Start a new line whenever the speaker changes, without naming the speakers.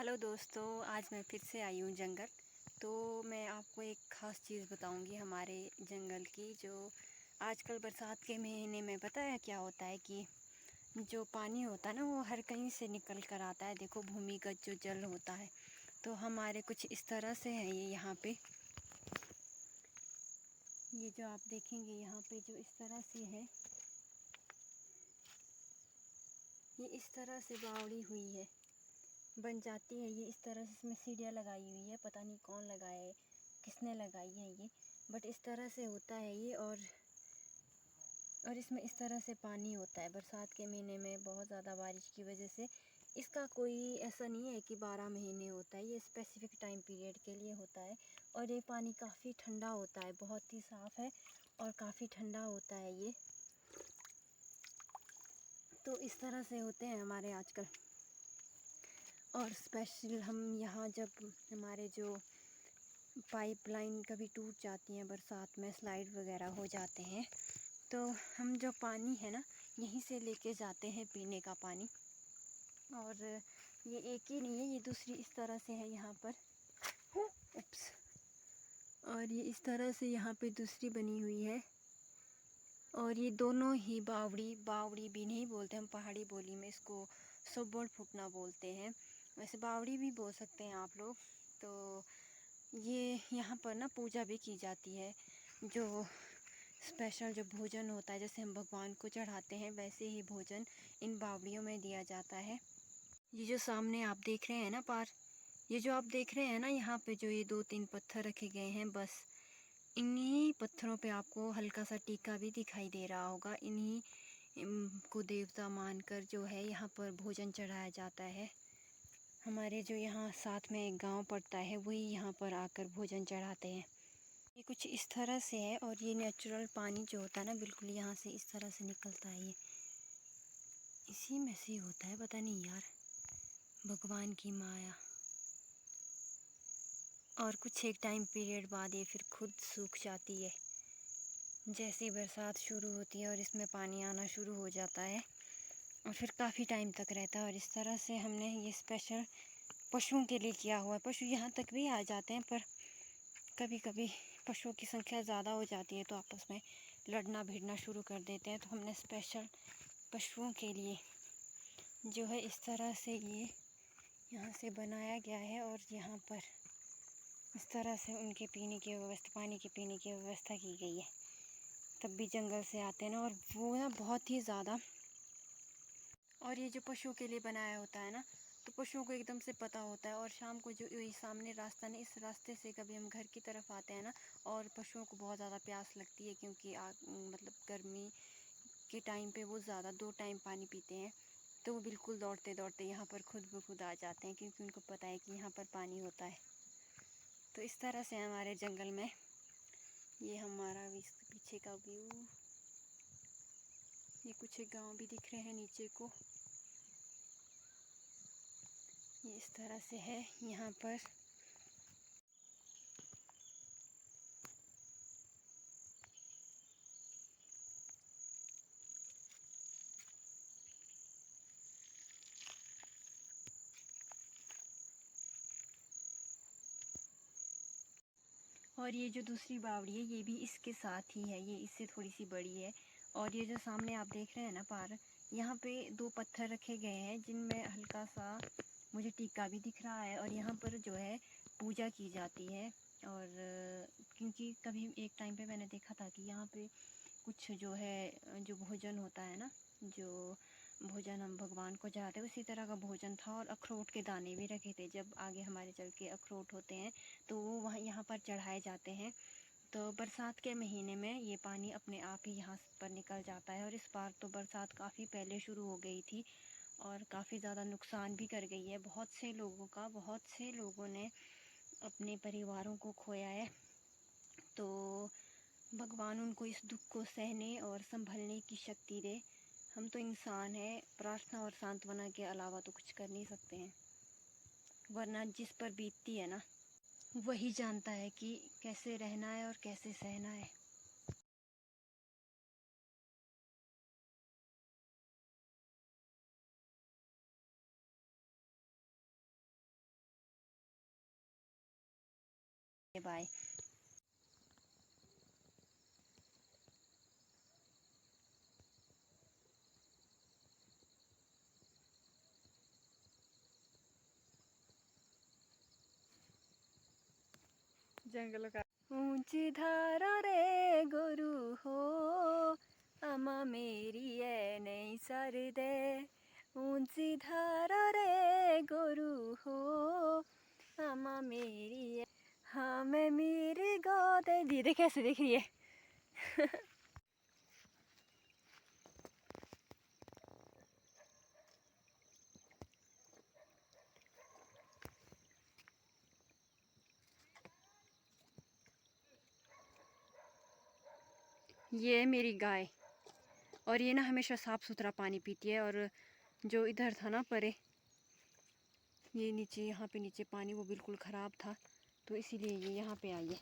Hello दोस्तों, आज मैं फिर से आई हूँ जंगल। तो मैं आपको एक ख़ास चीज़ बताऊँगी हमारे जंगल की, जो आजकल बरसात के महीने में पता है क्या होता है कि जो पानी होता है ना वो हर कहीं से निकल कर आता है। देखो, भूमिगत जो जल होता है तो हमारे कुछ इस तरह से है ये यहाँ पे। ये जो आप देखेंगे यहाँ पे जो इस तरह से है, ये इस तरह से बावड़ी हुई है, बन जाती है ये इस तरह से। इसमें सीढ़ियाँ लगाई हुई है, पता नहीं कौन लगाया है, किसने लगाई है ये, बट इस तरह से होता है ये। और इसमें इस तरह से पानी होता है बरसात के महीने में, बहुत ज़्यादा बारिश की वजह से। इसका कोई ऐसा नहीं है कि 12 महीने होता है, ये स्पेसिफिक टाइम पीरियड के लिए होता है। और ये पानी काफ़ी ठंडा होता है, बहुत ही साफ़ है और काफ़ी ठंडा होता है ये। तो इस तरह से होते हैं हमारे आजकल। और स्पेशल हम यहाँ जब हमारे जो पाइपलाइन कभी टूट जाती हैं बरसात में, स्लाइड वगैरह हो जाते हैं, तो हम जो पानी है ना यहीं से लेके जाते हैं पीने का पानी। और ये एक ही नहीं है, ये दूसरी इस तरह से है यहाँ पर। उप्स। और ये इस तरह से यहाँ पे दूसरी बनी हुई है। और ये दोनों ही बावड़ी भी नहीं बोलते हम पहाड़ी बोली में, इसको सोबड़ फुटना बोलते हैं। वैसे बावड़ी भी बोल सकते हैं आप लोग। तो ये यहाँ पर ना पूजा भी की जाती है। जो स्पेशल जो भोजन होता है, जैसे हम भगवान को चढ़ाते हैं, वैसे ही भोजन इन बावड़ियों में दिया जाता है। ये जो सामने आप देख रहे हैं ना पार, ये जो आप देख रहे हैं ना यहाँ पे जो ये 2-3 पत्थर रखे गए हैं, बस इन्हीं पत्थरों पे आपको हल्का सा टीका भी दिखाई दे रहा होगा। इन्हीं को देवता मानकर जो है यहाँ पर भोजन चढ़ाया जाता है। हमारे जो यहाँ साथ में एक गांव पड़ता है, वही यहाँ पर आकर भोजन चढ़ाते हैं। ये कुछ इस तरह से है। और ये नेचुरल पानी जो होता है ना, बिल्कुल यहाँ से इस तरह से निकलता है। ये इसी में से होता है, पता नहीं यार, भगवान की माया। और कुछ एक टाइम पीरियड बाद ये फिर खुद सूख जाती है। जैसे बरसात शुरू होती है और इसमें पानी आना शुरू हो जाता है, और फिर काफ़ी टाइम तक रहता है। और इस तरह से हमने ये स्पेशल पशुओं के लिए किया हुआ है। पशु यहाँ तक भी आ जाते हैं, पर कभी कभी पशुओं की संख्या ज़्यादा हो जाती है तो आपस में लड़ना भिड़ना शुरू कर देते हैं। तो हमने स्पेशल पशुओं के लिए जो है इस तरह से ये यहाँ से बनाया गया है। और यहाँ पर इस तरह से उनके पीने की व्यवस्था, पानी के पीने की व्यवस्था की गई है। तब भी जंगल से आते हैं ना, और वो ना बहुत ही ज़्यादा। और ये जो पशुओं के लिए बनाया होता है ना, तो पशुओं को एकदम से पता होता है। और शाम को जो ये सामने रास्ता नहीं, इस रास्ते से कभी हम घर की तरफ आते हैं ना, और पशुओं को बहुत ज़्यादा प्यास लगती है, क्योंकि मतलब गर्मी के टाइम पे वो ज़्यादा 2 टाइम पानी पीते हैं। तो वो बिल्कुल दौड़ते दौड़ते यहाँ पर खुद ब खुद आ जाते हैं, क्योंकि उनको पता है कि यहाँ पर पानी होता है। तो इस तरह से हमारे जंगल में ये हमारा पीछे का व्यू। ये कुछ एक गाँव भी दिख रहे हैं नीचे को। ये इस तरह से है यहाँ पर। और ये जो दूसरी बावड़ी है, ये भी इसके साथ ही है, ये इससे थोड़ी सी बड़ी है। और ये जो सामने आप देख रहे हैं ना पार, यहाँ पे 2 पत्थर रखे गए हैं, जिनमें हल्का सा मुझे टीका भी दिख रहा है। और यहाँ पर जो है पूजा की जाती है। और क्योंकि कभी एक टाइम पे मैंने देखा था कि यहाँ पे कुछ जो है जो भोजन होता है ना, जो भोजन हम भगवान को चढ़ाते हैं, उसी तरह का भोजन था। और अखरोट के दाने भी रखे थे। जब आगे हमारे चल के अखरोट होते हैं तो वो वहाँ यहाँ पर चढ़ाए जाते हैं। तो बरसात के महीने में ये पानी अपने आप ही यहाँ पर निकल जाता है। और इस बार तो बरसात काफ़ी पहले शुरू हो गई थी और काफ़ी ज़्यादा नुकसान भी कर गई है बहुत से लोगों का। बहुत से लोगों ने अपने परिवारों को खोया है। तो भगवान उनको इस दुख को सहने और संभलने की शक्ति दे। हम तो इंसान हैं, प्रार्थना और सांत्वना के अलावा तो कुछ कर नहीं सकते हैं। वरना जिस पर बीतती है ना, वही जानता है कि कैसे रहना है और कैसे सहना है। बाय।
जंगलों का
ऊंची धारा रे गोरु हो आमा मेरी ए नहीं सर दे, ऊंची धारा रे गोरु हो आमा मेरी ए, हाँ मैं मेरी गोदे दीदी कैसे दिख रही है। ये है मेरी गाय और ये ना हमेशा साफ़ सुथरा पानी पीती है। और जो इधर था ना परे, ये नीचे यहाँ पे नीचे पानी वो बिल्कुल ख़राब था, तो इसीलिए ये यहाँ पे आई है।